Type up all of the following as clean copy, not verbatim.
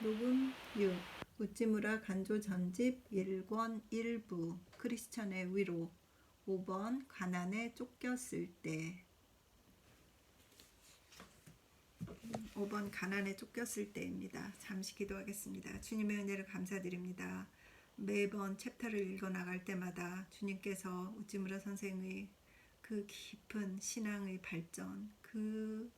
녹음 6. 우찌무라 간조 전집 1권 1부 크리스천의 위로 5번 가난에 쫓겼을 때 5번 가난에 쫓겼을 때입니다. 잠시 기도하겠습니다. 주님의 은혜를 감사드립니다. 매번 챕터를 읽어나갈 때마다 주님께서 우찌무라 선생의 그 깊은 신앙의 발전, 그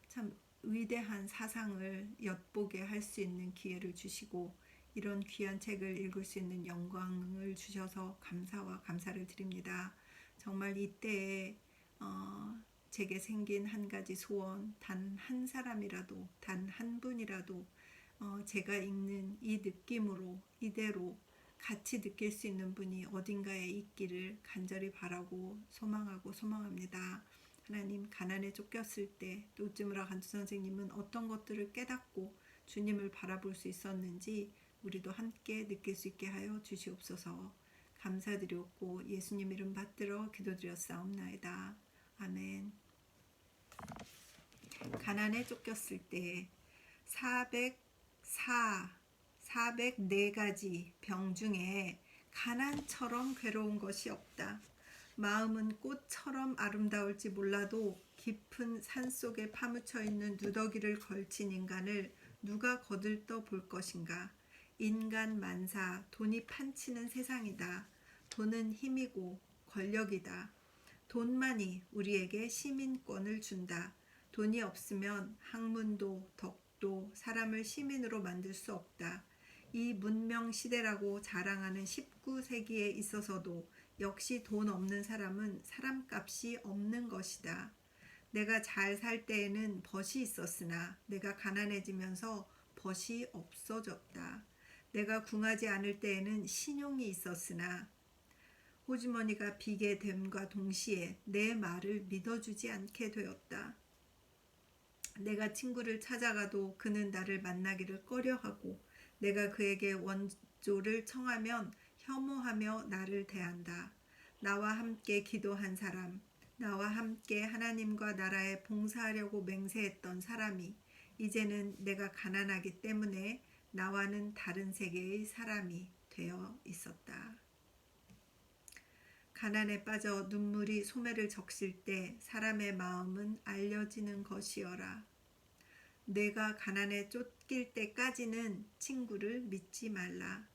참 위대한 사상을 엿보게 할 수 있는 기회를 주시고 이런 귀한 책을 읽을 수 있는 영광을 주셔서 감사와 감사를 드립니다. 정말 이때에 제게 생긴 한 가지 소원, 단 한 사람이라도, 단 한 분이라도 제가 읽는 이 느낌으로 이대로 같이 느낄 수 있는 분이 어딘가에 있기를 간절히 바라고 소망합니다. 하나님, 가난에 쫓겼을 때 또 우찌무라 간조 선생님은 어떤 것들을 깨닫고 주님을 바라볼 수 있었는지 우리도 함께 느낄 수 있게 하여 주시옵소서. 감사드렸고 예수님 이름 받들어 기도드렸사옵나이다. 아멘. 가난에 쫓겼을 때 404가지 병 중에 가난처럼 괴로운 것이 없다. 마음은 꽃처럼 아름다울지 몰라도 깊은 산속에 파묻혀 있는 누더기를 걸친 인간을 누가 거들떠 볼 것인가. 인간 만사, 돈이 판치는 세상이다. 돈은 힘이고 권력이다. 돈만이 우리에게 시민권을 준다. 돈이 없으면 학문도 덕도 사람을 시민으로 만들 수 없다. 이 문명 시대라고 자랑하는 19세기에 있어서도 역시 돈 없는 사람은 사람값이 없는 것이다. 내가 잘 살 때에는 벗이 있었으나 내가 가난해지면서 벗이 없어졌다. 내가 궁하지 않을 때에는 신용이 있었으나 호주머니가 비게 됨과 동시에 내 말을 믿어주지 않게 되었다. 내가 친구를 찾아가도 그는 나를 만나기를 꺼려하고 내가 그에게 원조를 청하면 혐오하며 나를 대한다. 나와 함께 기도한 사람, 나와 함께 하나님과 나라에 봉사하려고 맹세했던 사람이 이제는 내가 가난하기 때문에 나와는 다른 세계의 사람이 되어 있었다. 가난에 빠져 눈물이 소매를 적실 때 사람의 마음은 알려지는 것이어라. 내가 가난에 쫓길 때까지는 친구를 믿지 말라.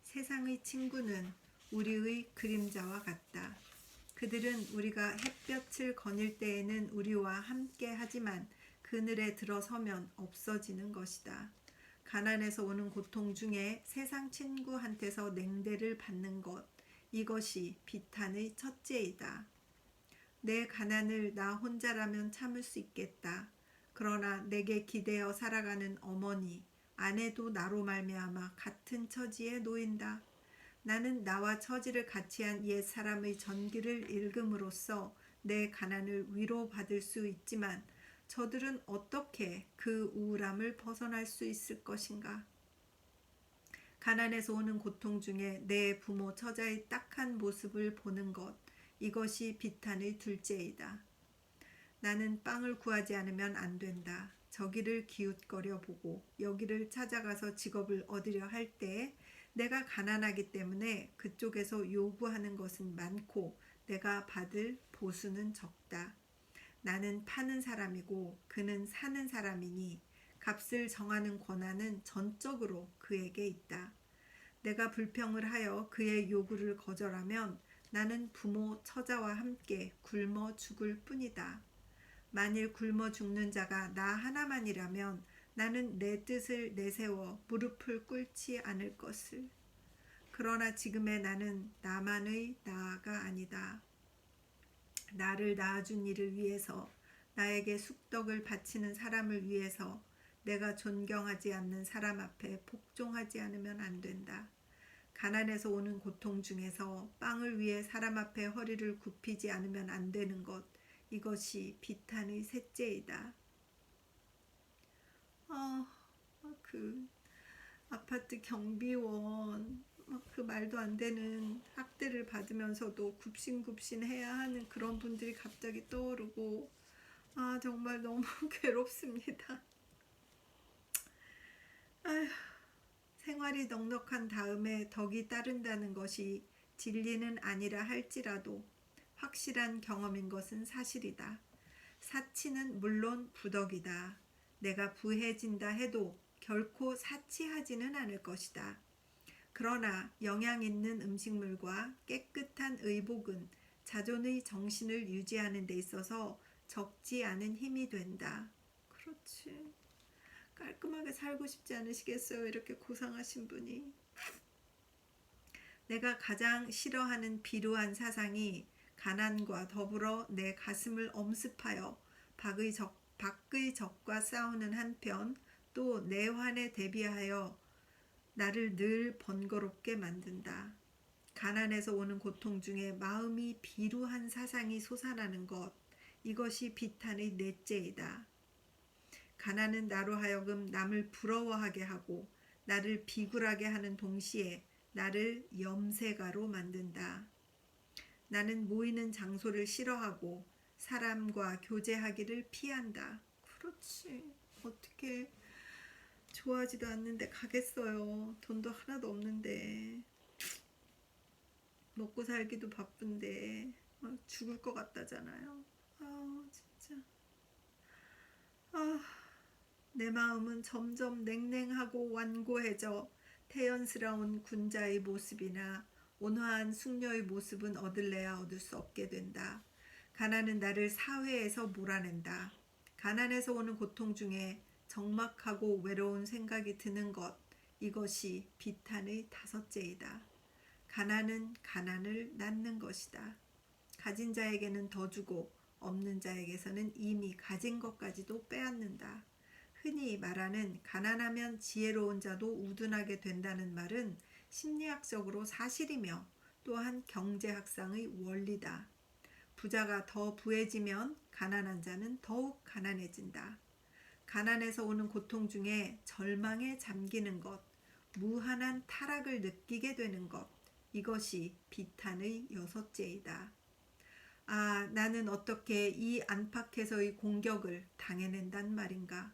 세상의 친구는 우리의 그림자와 같다. 그들은 우리가 햇볕을 거닐 때에는 우리와 함께 하지만 그늘에 들어서면 없어지는 것이다. 가난에서 오는 고통 중에 세상 친구한테서 냉대를 받는 것, 이것이 비탄의 첫째이다. 내 가난을 나 혼자라면 참을 수 있겠다. 그러나 내게 기대어 살아가는 어머니, 아내도 나로 말미암아 같은 처지에 놓인다. 나는 나와 처지를 같이한 옛 사람의 전기를 읽음으로써 내 가난을 위로받을 수 있지만 저들은 어떻게 그 우울함을 벗어날 수 있을 것인가? 가난에서 오는 고통 중에 내 부모 처자의 딱한 모습을 보는 것, 이것이 비탄의 둘째이다. 나는 빵을 구하지 않으면 안 된다. 저기를 기웃거려 보고 여기를 찾아가서 직업을 얻으려 할 때 내가 가난하기 때문에 그쪽에서 요구하는 것은 많고 내가 받을 보수는 적다. 나는 파는 사람이고 그는 사는 사람이니 값을 정하는 권한은 전적으로 그에게 있다. 내가 불평을 하여 그의 요구를 거절하면 나는 부모 처자와 함께 굶어 죽을 뿐이다. 만일 굶어 죽는 자가 나 하나만이라면 나는 내 뜻을 내세워 무릎을 꿇지 않을 것을. 그러나 지금의 나는 나만의 나가 아니다. 나를 낳아준 이를 위해서, 나에게 숙덕을 바치는 사람을 위해서 내가 존경하지 않는 사람 앞에 복종하지 않으면 안 된다. 가난에서 오는 고통 중에서 빵을 위해 사람 앞에 허리를 굽히지 않으면 안 되는 것, 이것이 비탄의 셋째이다. 그 아파트 경비원 그 말도 안 되는 학대를 받으면서도 굽신굽신해야 하는 그런 분들이 갑자기 떠오르고 정말 너무 괴롭습니다. 아휴, 생활이 넉넉한 다음에 덕이 따른다는 것이 진리는 아니라 할지라도 확실한 경험인 것은 사실이다. 사치는 물론 부덕이다. 내가 부해진다 해도 결코 사치하지는 않을 것이다. 그러나 영양 있는 음식물과 깨끗한 의복은 자존의 정신을 유지하는 데 있어서 적지 않은 힘이 된다. 그렇지. 깔끔하게 살고 싶지 않으시겠어요? 이렇게 고상하신 분이. 내가 가장 싫어하는 비루한 사상이 가난과 더불어 내 가슴을 엄습하여 밖의 적과 싸우는 한편 또 내 환에 대비하여 나를 늘 번거롭게 만든다. 가난에서 오는 고통 중에 마음이 비루한 사상이 솟아나는 것, 이것이 비탄의 넷째이다. 가난은 나로 하여금 남을 부러워하게 하고 나를 비굴하게 하는 동시에 나를 염세가로 만든다. 나는 모이는 장소를 싫어하고 사람과 교제하기를 피한다. 그렇지. 어떻게 좋아하지도 않는데 가겠어요. 돈도 하나도 없는데. 먹고 살기도 바쁜데 죽을 것 같다잖아요. 진짜. 내 마음은 점점 냉랭하고 완고해져 태연스러운 군자의 모습이나 온화한 숙녀의 모습은 얻을래야 얻을 수 없게 된다. 가난은 나를 사회에서 몰아낸다. 가난에서 오는 고통 중에 적막하고 외로운 생각이 드는 것, 이것이 비탄의 다섯째이다. 가난은 가난을 낳는 것이다. 가진 자에게는 더 주고 없는 자에게서는 이미 가진 것까지도 빼앗는다. 흔히 말하는 가난하면 지혜로운 자도 우둔하게 된다는 말은 심리학적으로 사실이며 또한 경제학상의 원리다. 부자가 더 부해지면 가난한 자는 더욱 가난해진다. 가난에서 오는 고통 중에 절망에 잠기는 것, 무한한 타락을 느끼게 되는 것, 이것이 비탄의 여섯째이다. 나는 어떻게 이 안팎에서의 공격을 당해낸단 말인가?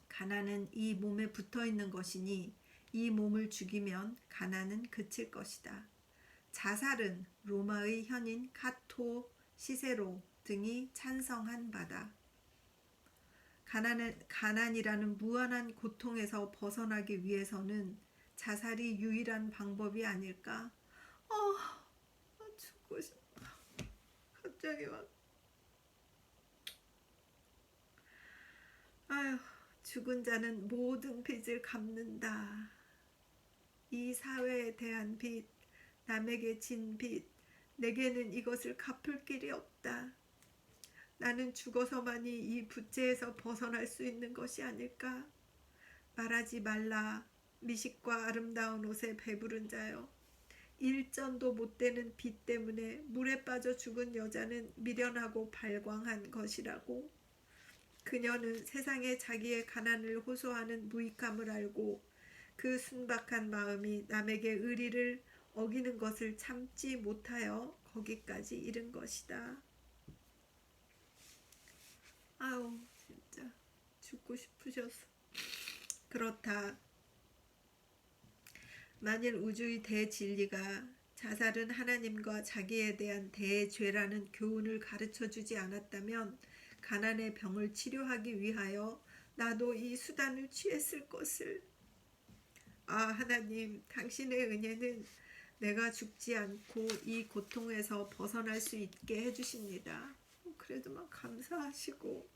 가난은 이 몸에 붙어있는 것이니 이 몸을 죽이면 가난은 그칠 것이다. 자살은 로마의 현인 카토, 시세로 등이 찬성한 바다. 가난이라는 무한한 고통에서 벗어나기 위해서는 자살이 유일한 방법이 아닐까? 죽고 싶어. 갑자기 막. 죽은 자는 모든 빚을 갚는다. 이 사회에 대한 빚, 남에게 진 빚, 내게는 이것을 갚을 길이 없다. 나는 죽어서만이 이 부채에서 벗어날 수 있는 것이 아닐까? 말하지 말라. 미식과 아름다운 옷에 배부른 자여. 일전도 못 되는 빚 때문에 물에 빠져 죽은 여자는 미련하고 발광한 것이라고. 그녀는 세상에 자기의 가난을 호소하는 무익함을 알고 그 순박한 마음이 남에게 의리를 어기는 것을 참지 못하여 거기까지 이른 것이다. 진짜 죽고 싶으셔서. 그렇다. 만일 우주의 대진리가 자살은 하나님과 자기에 대한 대죄라는 교훈을 가르쳐주지 않았다면 가난의 병을 치료하기 위하여 나도 이 수단을 취했을 것을. 하나님, 당신의 은혜는 내가 죽지 않고 이 고통에서 벗어날 수 있게 해주십니다. 그래도 막 감사하시고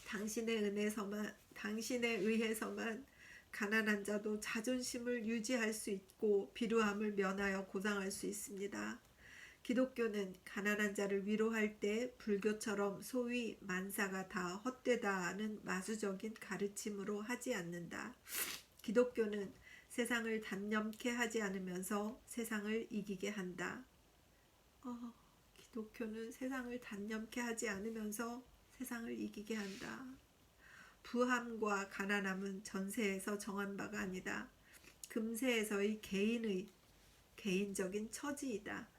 당신의 의해서만 가난한 자도 자존심을 유지할 수 있고 비루함을 면하여 고상할 수 있습니다. 기독교는 가난한 자를 위로할 때 불교처럼 소위 만사가 다 헛되다는 마수적인 가르침으로 하지 않는다. 기독교는 세상을 단념케 하지 않으면서 세상을 이기게 한다. 기독교는 세상을 단념케 하지 않으면서 세상을 이기게 한다. 부함과 가난함은 전세에서 정한 바가 아니다. 금세에서의 개인적인 처지이다.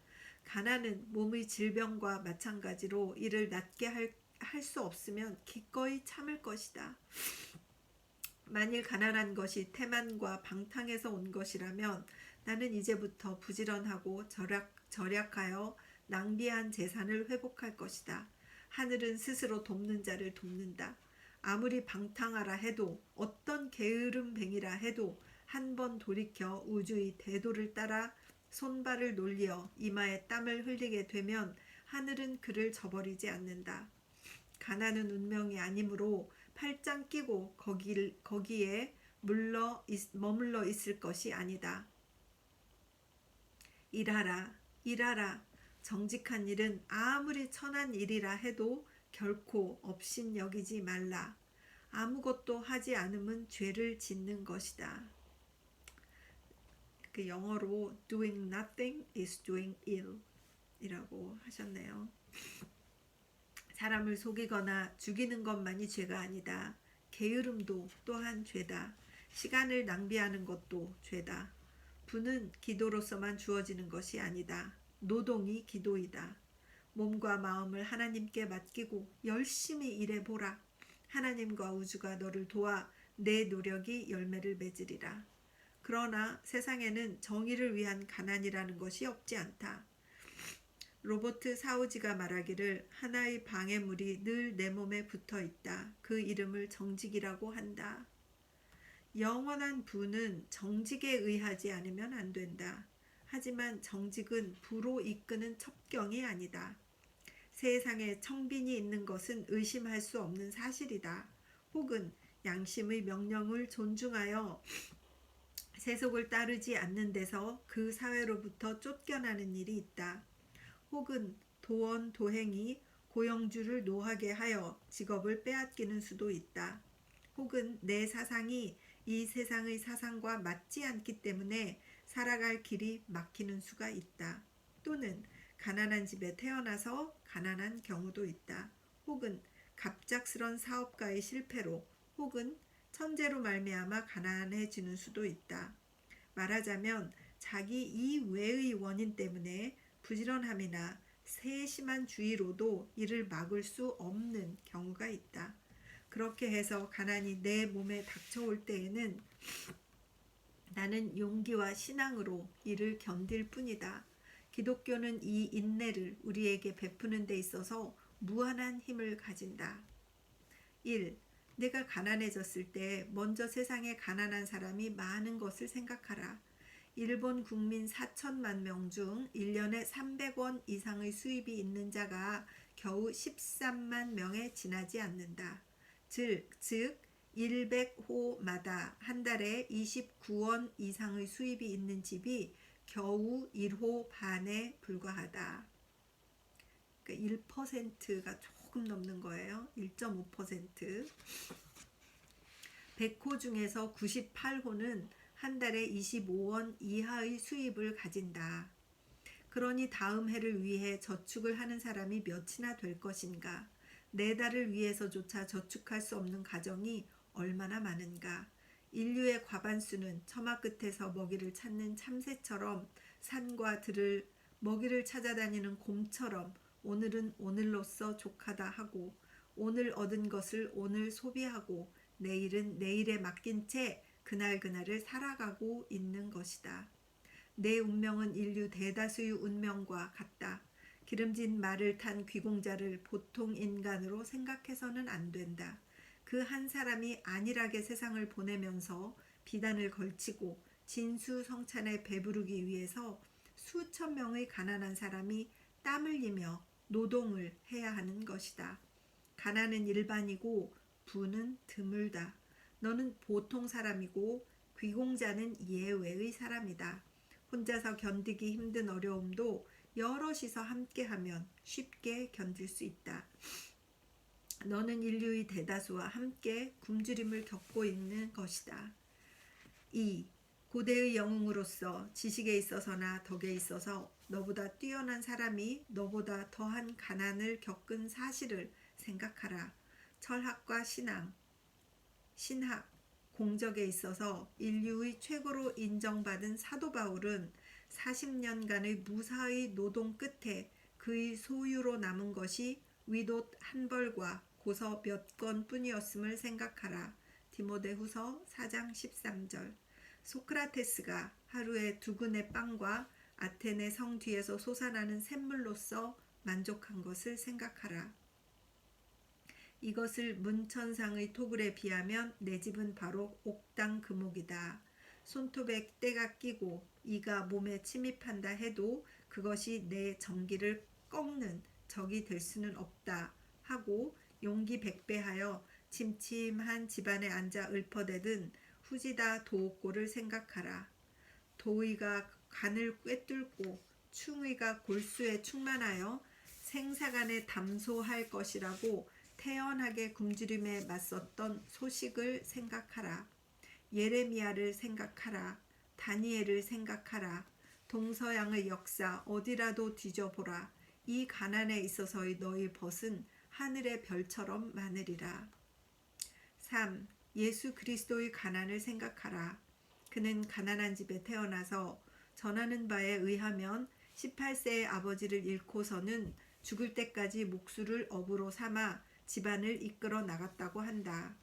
가난은 몸의 질병과 마찬가지로 이를 낫게 할 수 없으면 기꺼이 참을 것이다. 만일 가난한 것이 태만과 방탕에서 온 것이라면 나는 이제부터 부지런하고 절약하여 낭비한 재산을 회복할 것이다. 하늘은 스스로 돕는 자를 돕는다. 아무리 방탕하라 해도 어떤 게으름뱅이라 해도 한 번 돌이켜 우주의 대도를 따라 손발을 놀려 이마에 땀을 흘리게 되면 하늘은 그를 저버리지 않는다. 가난은 운명이 아니므로 팔짱 끼고 거기에 머물러 있을 것이 아니다. 일하라, 일하라. 정직한 일은 아무리 천한 일이라 해도 결코 업신 여기지 말라. 아무것도 하지 않음은 죄를 짓는 것이다. 그 영어로 doing nothing is doing ill 이라고 하셨네요. 사람을 속이거나 죽이는 것만이 죄가 아니다. 게으름도 또한 죄다. 시간을 낭비하는 것도 죄다. 부는 기도로서만 주어지는 것이 아니다. 노동이 기도이다. 몸과 마음을 하나님께 맡기고 열심히 일해보라. 하나님과 우주가 너를 도와 내 노력이 열매를 맺으리라. 그러나 세상에는 정의를 위한 가난이라는 것이 없지 않다. 로버트 사우지가 말하기를 하나의 방해물이 늘 내 몸에 붙어 있다. 그 이름을 정직이라고 한다. 영원한 부는 정직에 의하지 않으면 안 된다. 하지만 정직은 부로 이끄는 첩경이 아니다. 세상에 청빈이 있는 것은 의심할 수 없는 사실이다. 혹은 양심의 명령을 존중하여 세속을 따르지 않는 데서 그 사회로부터 쫓겨나는 일이 있다. 혹은 도원 도행이 고용주를 노하게 하여 직업을 빼앗기는 수도 있다. 혹은 내 사상이 이 세상의 사상과 맞지 않기 때문에 살아갈 길이 막히는 수가 있다. 또는 가난한 집에 태어나서 가난한 경우도 있다. 혹은 갑작스런 사업가의 실패로 혹은 천재로 말미암아 가난해지는 수도 있다. 말하자면 자기 이외의 원인 때문에 부지런함이나 세심한 주의로도 이를 막을 수 없는 경우가 있다. 그렇게 해서 가난이 내 몸에 닥쳐올 때에는 나는 용기와 신앙으로 이를 견딜 뿐이다. 기독교는 이 인내를 우리에게 베푸는 데 있어서 무한한 힘을 가진다. 1. 내가 가난해졌을 때 먼저 세상에 가난한 사람이 많은 것을 생각하라. 일본 국민 4천만 명 중 1년에 300원 이상의 수입이 있는 자가 겨우 13만 명에 지나지 않는다. 즉 100호마다 한 달에 29원 이상의 수입이 있는 집이 겨우 1호 반에 불과하다. 그러니까 1%가 조금 넘는 거예요. 1.5%. 100호 중에서 98호는 한 달에 25원 이하의 수입을 가진다. 그러니 다음 해를 위해 저축을 하는 사람이 몇이나 될 것인가? 내 달을 위해서조차 저축할 수 없는 가정이 얼마나 많은가? 인류의 과반수는 처마 끝에서 먹이를 찾는 참새처럼 산과 들을 먹이를 찾아다니는 곰처럼 오늘은 오늘로써 족하다 하고 오늘 얻은 것을 오늘 소비하고 내일은 내일에 맡긴 채 그날그날을 살아가고 있는 것이다. 내 운명은 인류 대다수의 운명과 같다. 기름진 말을 탄 귀공자를 보통 인간으로 생각해서는 안 된다. 그 한 사람이 안일하게 세상을 보내면서 비단을 걸치고 진수성찬에 배부르기 위해서 수천 명의 가난한 사람이 땀 흘리며 노동을 해야 하는 것이다. 가난은 일반이고 부는 드물다. 너는 보통 사람이고 귀공자는 예외의 사람이다. 혼자서 견디기 힘든 어려움도 여럿이서 함께하면 쉽게 견딜 수 있다. 너는 인류의 대다수와 함께 굶주림을 겪고 있는 것이다. 2. 고대의 영웅으로서 지식에 있어서나 덕에 있어서 너보다 뛰어난 사람이 너보다 더한 가난을 겪은 사실을 생각하라. 철학과 신학, 공적에 있어서 인류의 최고로 인정받은 사도 바울은 40년간의 무사의 노동 끝에 그의 소유로 남은 것이 윗옷 한 벌과 고서 몇 권 뿐이었음을 생각하라. 디모데후서 4장 13절. 소크라테스가 하루에 2근의 빵과 아테네 성 뒤에서 솟아나는 샘물로써 만족한 것을 생각하라. 이것을 문천상의 토굴에 비하면 내 집은 바로 옥당 금옥이다. 손톱에 때가 끼고 이가 몸에 침입한다 해도 그것이 내 정기를 꺾는 적이 될 수는 없다 하고 용기 백배하여 침침한 집안에 앉아 읊어대든 후지다 도옥고를 생각하라. 도의가 간을 꿰뚫고 충의가 골수에 충만하여 생사간에 담소할 것이라고 태연하게 굶주림에 맞섰던 소식을 생각하라. 예레미야를 생각하라. 다니엘을 생각하라. 동서양의 역사 어디라도 뒤져보라. 이 가난에 있어서의 너희 벗은 하늘의 별처럼 많으리라. 3. 예수 그리스도의 가난을 생각하라. 그는 가난한 집에 태어나서 전하는 바에 의하면 18세의 아버지를 잃고서는 죽을 때까지 목수를 업으로 삼아 집안을 이끌어 나갔다고 한다.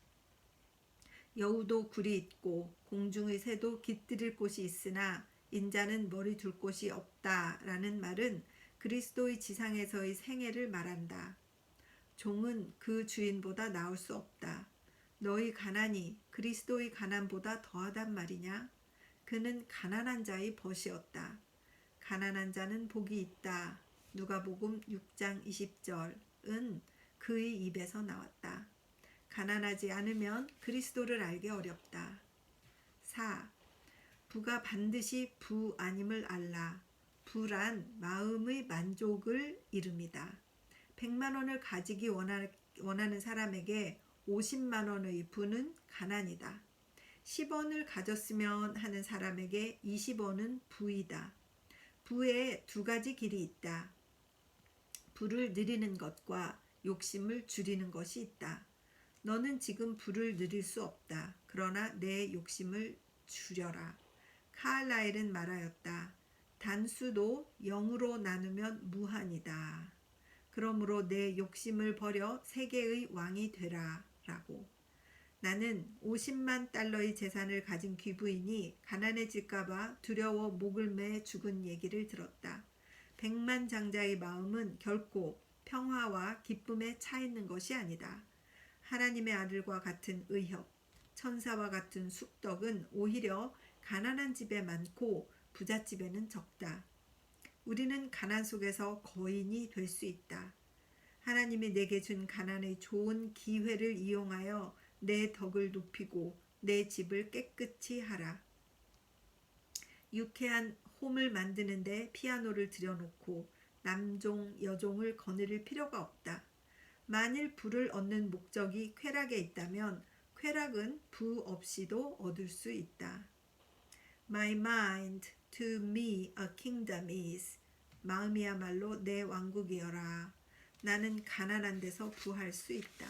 여우도 굴이 있고 공중의 새도 깃들일 곳이 있으나 인자는 머리 둘 곳이 없다라는 말은 그리스도의 지상에서의 생애를 말한다. 종은 그 주인보다 나을 수 없다. 너희 가난이 그리스도의 가난보다 더하단 말이냐? 그는 가난한 자의 벗이었다. 가난한 자는 복이 있다. 누가복음 6장 20절은 그의 입에서 나왔다. 가난하지 않으면 그리스도를 알기 어렵다. 4. 부가 반드시 부 아님을 알라. 부란 마음의 만족을 이름이다. 100만 원을 가지기 원하는 사람에게 50만 원의 부는 가난이다. 10원을 가졌으면 하는 사람에게 20원은 부이다. 부에 2가지 길이 있다. 부를 누리는 것과 욕심을 줄이는 것이 있다. 너는 지금 부를 누릴 수 없다. 그러나 내 욕심을 줄여라. 카알라일은 말하였다. 단수도 0으로 나누면 무한이다. 그러므로 내 욕심을 버려 세계의 왕이 되라. 라고. 나는 50만 달러의 재산을 가진 귀부인이 가난해질까봐 두려워 목을 매 죽은 얘기를 들었다. 100만 장자의 마음은 결코 평화와 기쁨에 차 있는 것이 아니다. 하나님의 아들과 같은 의협, 천사와 같은 숙덕은 오히려 가난한 집에 많고 부잣집에는 적다. 우리는 가난 속에서 거인이 될 수 있다. 하나님이 내게 준 가난의 좋은 기회를 이용하여 내 덕을 높이고 내 집을 깨끗이 하라. 유쾌한 홈을 만드는데 피아노를 들여놓고 남종, 여종을 거느릴 필요가 없다. 만일 부를 얻는 목적이 쾌락에 있다면 쾌락은 부 없이도 얻을 수 있다. My mind to me a kingdom is. 마음이야말로 내 왕국이여라. 나는 가난한 데서 부할 수 있다.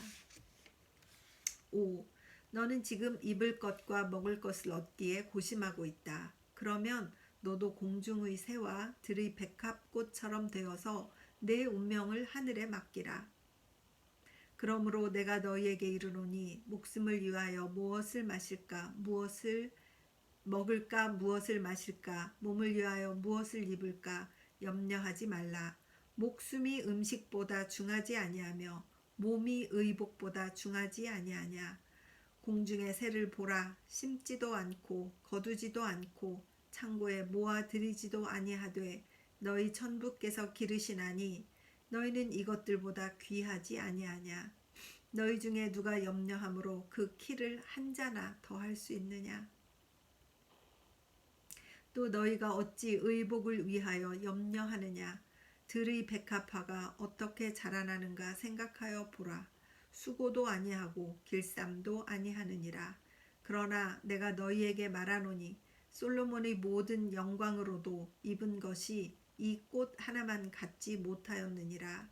5. 너는 지금 입을 것과 먹을 것을 얻기에 고심하고 있다. 그러면 너도 공중의 새와 들의 백합꽃처럼 되어서 내 운명을 하늘에 맡기라. 그러므로 내가 너희에게 이르노니 목숨을 위하여 무엇을 마실까, 무엇을 먹을까, 무엇을 마실까, 몸을 위하여 무엇을 입을까 염려하지 말라. 목숨이 음식보다 중하지 아니하며 몸이 의복보다 중하지 아니하냐. 공중의 새를 보라. 심지도 않고 거두지도 않고 창고에 모아 들이지도 아니하되 너희 천부께서 기르시나니 너희는 이것들보다 귀하지 아니하냐. 너희 중에 누가 염려함으로 그 키를 한 자나 더할 수 있느냐. 또 너희가 어찌 의복을 위하여 염려하느냐. 들의 백합화가 어떻게 자라나는가 생각하여 보라. 수고도 아니하고 길쌈도 아니하느니라. 그러나 내가 너희에게 말하노니 솔로몬의 모든 영광으로도 입은 것이 이 꽃 하나만 갖지 못하였느니라.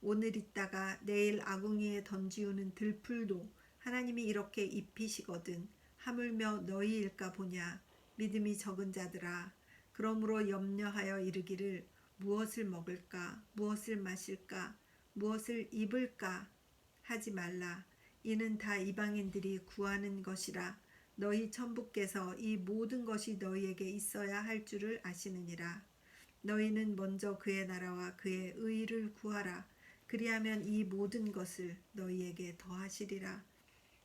오늘 있다가 내일 아궁이에 던지우는 들풀도 하나님이 이렇게 입히시거든 하물며 너희일까 보냐. 믿음이 적은 자들아. 그러므로 염려하여 이르기를 무엇을 먹을까, 무엇을 마실까, 무엇을 입을까 하지 말라. 이는 다 이방인들이 구하는 것이라. 너희 천부께서 이 모든 것이 너희에게 있어야 할 줄을 아시느니라. 너희는 먼저 그의 나라와 그의 의를 구하라. 그리하면 이 모든 것을 너희에게 더하시리라.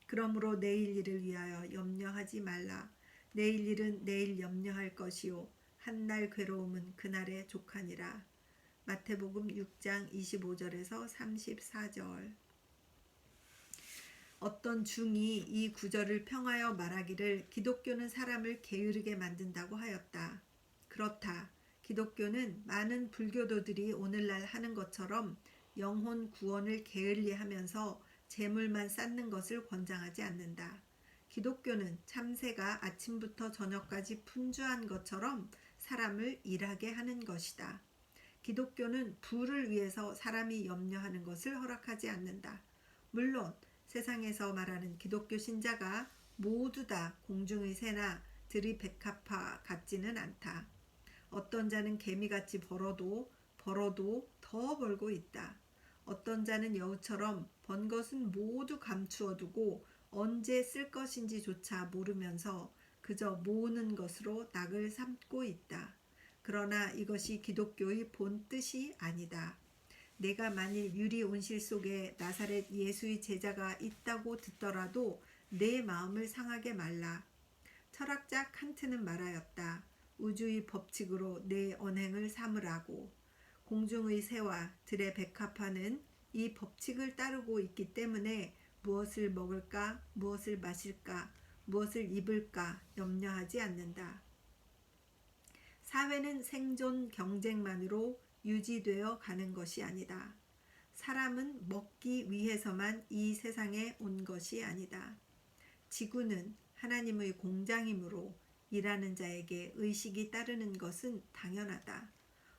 그러므로 내일 일을 위하여 염려하지 말라. 내일 일은 내일 염려할 것이요 한날 괴로움은 그날에 족하니라. 마태복음 6장 25절에서 34절. 어떤 중이 이 구절을 평하여 말하기를 기독교는 사람을 게으르게 만든다고 하였다. 그렇다. 기독교는 많은 불교도들이 오늘날 하는 것처럼 영혼 구원을 게을리하면서 재물만 쌓는 것을 권장하지 않는다. 기독교는 참새가 아침부터 저녁까지 분주한 것처럼 사람을 일하게 하는 것이다. 기독교는 부를 위해서 사람이 염려하는 것을 허락하지 않는다. 물론 세상에서 말하는 기독교 신자가 모두 다 공중의 새나 들이 백합화 같지는 않다. 어떤 자는 개미같이 벌어도 더 벌고 있다. 어떤 자는 여우처럼 번 것은 모두 감추어 두고 언제 쓸 것인지조차 모르면서 그저 모으는 것으로 낙을 삼고 있다. 그러나 이것이 기독교의 본 뜻이 아니다. 내가 만일 유리 온실 속에 나사렛 예수의 제자가 있다고 듣더라도 내 마음을 상하게 말라. 철학자 칸트는 말하였다. 우주의 법칙으로 내 언행을 삼으라고. 공중의 새와 들의 백합화는 이 법칙을 따르고 있기 때문에 무엇을 먹을까, 무엇을 마실까, 무엇을 입을까 염려하지 않는다. 사회는 생존 경쟁만으로 유지되어 가는 것이 아니다. 사람은 먹기 위해서만 이 세상에 온 것이 아니다. 지구는 하나님의 공장이므로 일하는 자에게 의식이 따르는 것은 당연하다.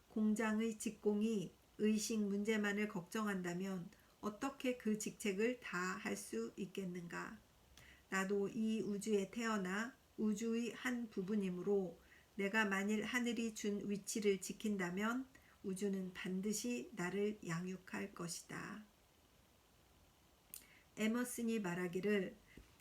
공장의 직공이 의식 문제만을 걱정한다면 어떻게 그 직책을 다 할 수 있겠는가? 나도 이 우주에 태어나 우주의 한 부분이므로 내가 만일 하늘이 준 위치를 지킨다면 우주는 반드시 나를 양육할 것이다. 에머슨이 말하기를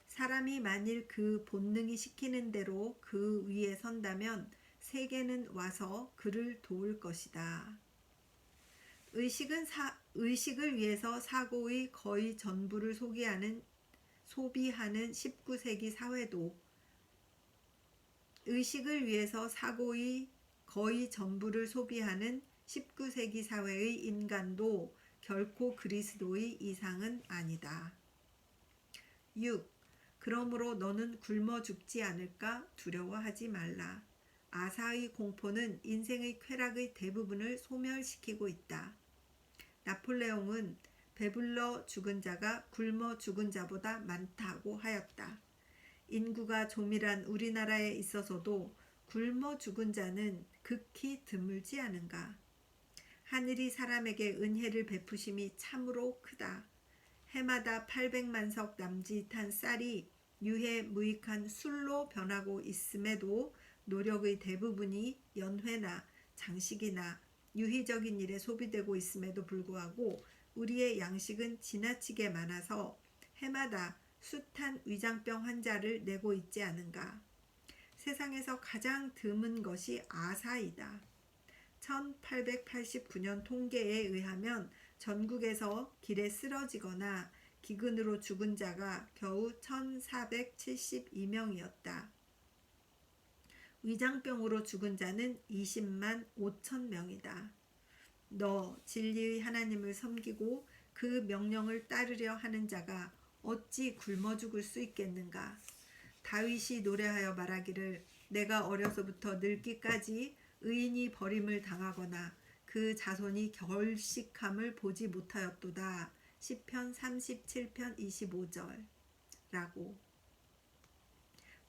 사람이 만일 그 본능이 시키는 대로 그 위에 선다면 세계는 와서 그를 도울 것이다. 의식을 위해서 사고의 거의 전부를 소비하는 19세기 사회도 의식을 위해서 사고의 거의 전부를 소비하는 19세기 사회의 인간도 결코 그리스도의 이상은 아니다. 6. 그러므로 너는 굶어 죽지 않을까 두려워하지 말라. 아사의 공포는 인생의 쾌락의 대부분을 소멸시키고 있다. 나폴레옹은 배불러 죽은 자가 굶어 죽은 자보다 많다고 하였다. 인구가 조밀한 우리나라에 있어서도 굶어 죽은 자는 극히 드물지 않은가. 하늘이 사람에게 은혜를 베푸심이 참으로 크다. 해마다 800만 석 남짓한 쌀이 유해무익한 술로 변하고 있음에도 노력의 대부분이 연회나 장식이나 유희적인 일에 소비되고 있음에도 불구하고 우리의 양식은 지나치게 많아서 해마다 숱한 위장병 환자를 내고 있지 않은가. 세상에서 가장 드문 것이 아사이다. 1889년 통계에 의하면 전국에서 길에 쓰러지거나 기근으로 죽은 자가 겨우 1472명이었다. 위장병으로 죽은 자는 20만 5천 명이다. 너 진리의 하나님을 섬기고 그 명령을 따르려 하는 자가 어찌 굶어 죽을 수 있겠는가. 다윗이 노래하여 말하기를 내가 어려서부터 늙기까지 의인이 버림을 당하거나 그 자손이 결식함을 보지 못하였도다. 시편 37편 25절 라고.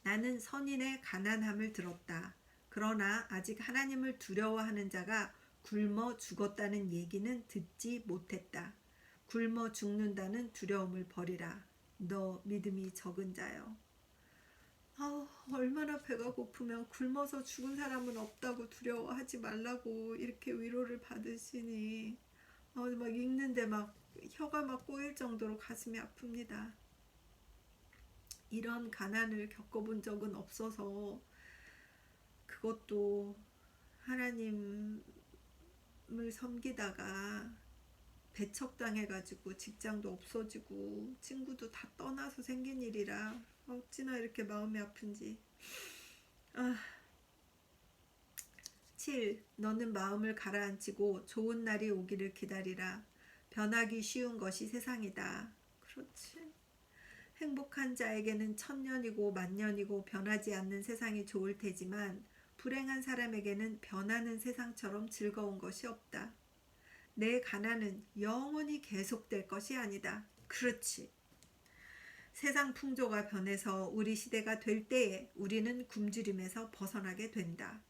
나는 선인의 가난함을 들었다. 그러나 아직 하나님을 두려워하는 자가 굶어 죽었다는 얘기는 듣지 못했다. 굶어 죽는다는 두려움을 버리라. 너 믿음이 적은 자여. 얼마나 배가 고프면 굶어서 죽은 사람은 없다고 두려워하지 말라고 이렇게 위로를 받으시니 막 읽는데 막 혀가 막 꼬일 정도로 가슴이 아픕니다. 이런 가난을 겪어본 적은 없어서 그것도 하나님을 섬기다가 배척당해가지고 직장도 없어지고 친구도 다 떠나서 생긴 일이라 어찌나 이렇게 마음이 아픈지. 7. 너는 마음을 가라앉히고 좋은 날이 오기를 기다리라. 변하기 쉬운 것이 세상이다. 그렇지. 행복한 자에게는 천년이고 만년이고 변하지 않는 세상이 좋을 테지만 불행한 사람에게는 변하는 세상처럼 즐거운 것이 없다. 내 가난은 영원히 계속될 것이 아니다. 그렇지. 세상 풍조가 변해서 우리 시대가 될 때에 우리는 굶주림에서 벗어나게 된다.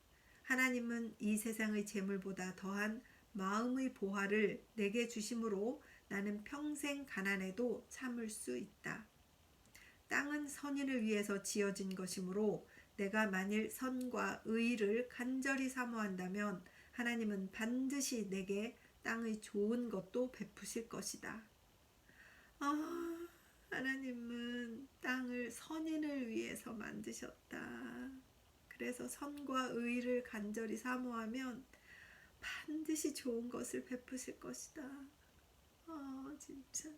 하나님은 이 세상의 재물보다 더한 마음의 보화를 내게 주심으로 나는 평생 가난해도 참을 수 있다. 땅은 선인을 위해서 지어진 것이므로 내가 만일 선과 의를 간절히 사모한다면 하나님은 반드시 내게 땅의 좋은 것도 베푸실 것이다. 하나님은 땅을 선인을 위해서 만드셨다. 그래서 선과 의를 간절히 사모하면 반드시 좋은 것을 베푸실 것이다. 진짜.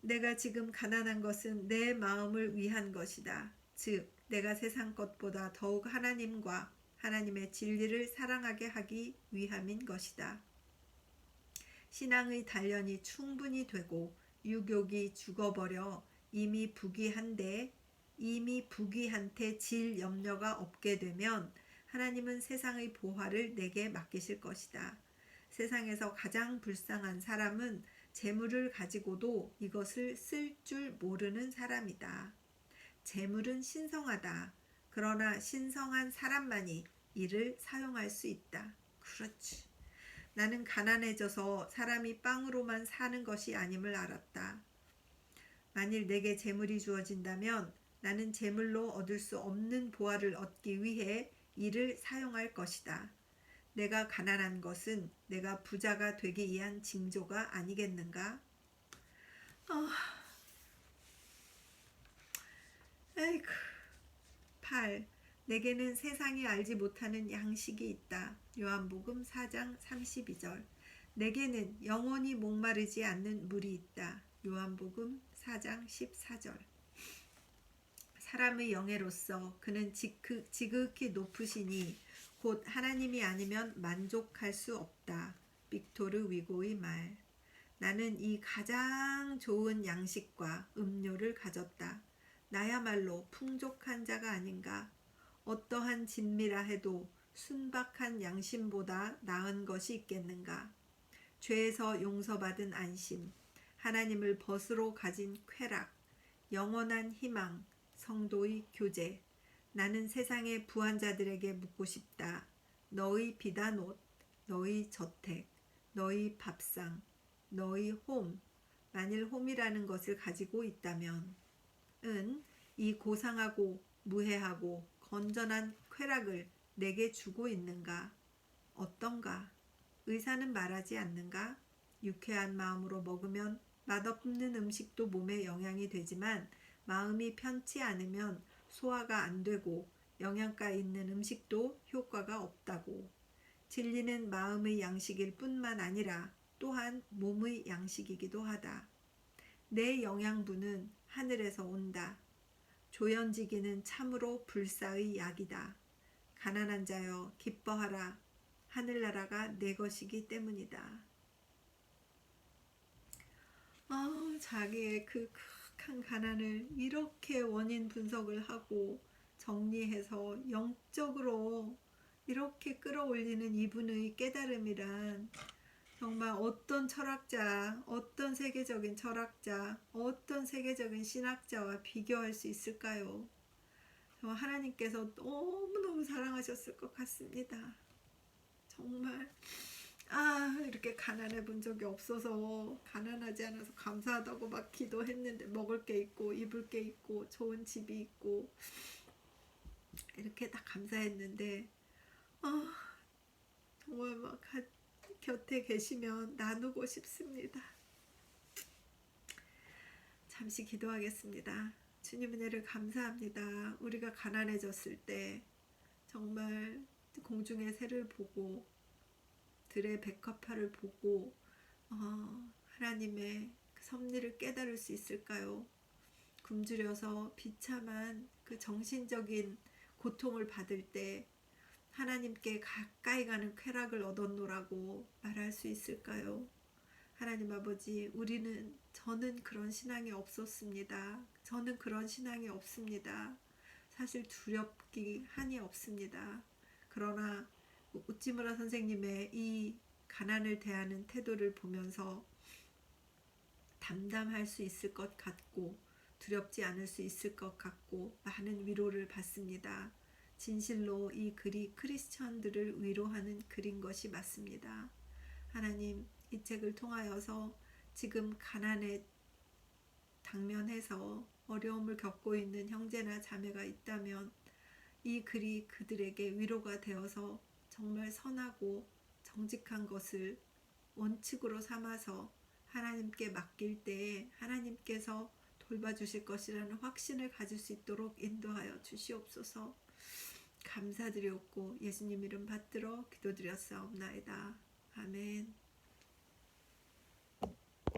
내가 지금 가난한 것은 내 마음을 위한 것이다. 즉, 내가 세상 것보다 더욱 하나님과 하나님의 진리를 사랑하게 하기 위함인 것이다. 신앙의 단련이 충분히 되고 유욕이 죽어버려 이미 부귀한테 질 염려가 없게 되면 하나님은 세상의 보화를 내게 맡기실 것이다. 세상에서 가장 불쌍한 사람은 재물을 가지고도 이것을 쓸 줄 모르는 사람이다. 재물은 신성하다. 그러나 신성한 사람만이 이를 사용할 수 있다. 그렇지. 나는 가난해져서 사람이 빵으로만 사는 것이 아님을 알았다. 만일 내게 재물이 주어진다면 나는 재물로 얻을 수 없는 보화를 얻기 위해 이를 사용할 것이다. 내가 가난한 것은 내가 부자가 되기 위한 징조가 아니겠는가? 아이고. 8. 내게는 세상이 알지 못하는 양식이 있다. 요한복음 4장 32절. 내게는 영원히 목마르지 않는 물이 있다. 요한복음 4장 14절. 사람의 영예로서 그는 지극히 높으시니 곧 하나님이 아니면 만족할 수 없다. 빅토르 위고의 말. 나는 이 가장 좋은 양식과 음료를 가졌다. 나야말로 풍족한 자가 아닌가. 어떠한 진미라 해도 순박한 양심보다 나은 것이 있겠는가. 죄에서 용서받은 안심, 하나님을 벗으로 가진 쾌락, 영원한 희망, 성도의 교제. 나는 세상의 부한 자들에게 묻고 싶다. 너의 비단옷, 너의 저택, 너의 밥상, 너의 홈, 만일 홈이라는 것을 가지고 있다면 이 고상하고 무해하고 건전한 쾌락을 내게 주고 있는가? 어떤가? 의사는 말하지 않는가? 유쾌한 마음으로 먹으면 맛없는 음식도 몸에 영향이 되지만 마음이 편치 않으면 소화가 안 되고 영양가 있는 음식도 효과가 없다고. 진리는 마음의 양식일 뿐만 아니라 또한 몸의 양식이기도 하다. 내 영양분은 하늘에서 온다. 조연지기는 참으로 불사의 약이다. 가난한 자여 기뻐하라. 하늘나라가 내 것이기 때문이다. 자기의 그 극한 가난을 이렇게 원인 분석을 하고 정리해서 영적으로 이렇게 끌어올리는 이분의 깨달음이란 정말 어떤 철학자, 어떤 세계적인 철학자, 어떤 세계적인 신학자와 비교할 수 있을까요? 정말 하나님께서 너무너무 사랑하셨을 것 같습니다. 정말 이렇게 가난해 본 적이 없어서 가난하지 않아서 감사하다고 막 기도했는데 먹을 게 있고 입을 게 있고 좋은 집이 있고 이렇게 다 감사했는데 정말 막 곁에 계시면 나누고 싶습니다. 잠시 기도하겠습니다. 주님 은혜를 감사합니다. 우리가 가난해졌을 때 정말 공중의 새를 보고 들의 백합화를 보고 하나님의 그 섭리를 깨달을 수 있을까요? 굶주려서 비참한 그 정신적인 고통을 받을 때 하나님께 가까이 가는 쾌락을 얻었노라고 말할 수 있을까요? 하나님 아버지, 저는 그런 신앙이 없었습니다. 저는 그런 신앙이 없습니다. 사실 두렵기 한이 없습니다. 그러나 우찌무라 선생님의 이 가난을 대하는 태도를 보면서 담담할 수 있을 것 같고 두렵지 않을 수 있을 것 같고 많은 위로를 받습니다. 진실로 이 글이 크리스천들을 위로하는 글인 것이 맞습니다. 하나님, 이 책을 통하여서 지금 가난에 당면해서 어려움을 겪고 있는 형제나 자매가 있다면 이 글이 그들에게 위로가 되어서 정말 선하고 정직한 것을 원칙으로 삼아서 하나님께 맡길 때에 하나님께서 돌봐주실 것이라는 확신을 가질 수 있도록 인도하여 주시옵소서. 감사드리옵고 예수님 이름 받들어 기도드렸사옵나이다. 아멘.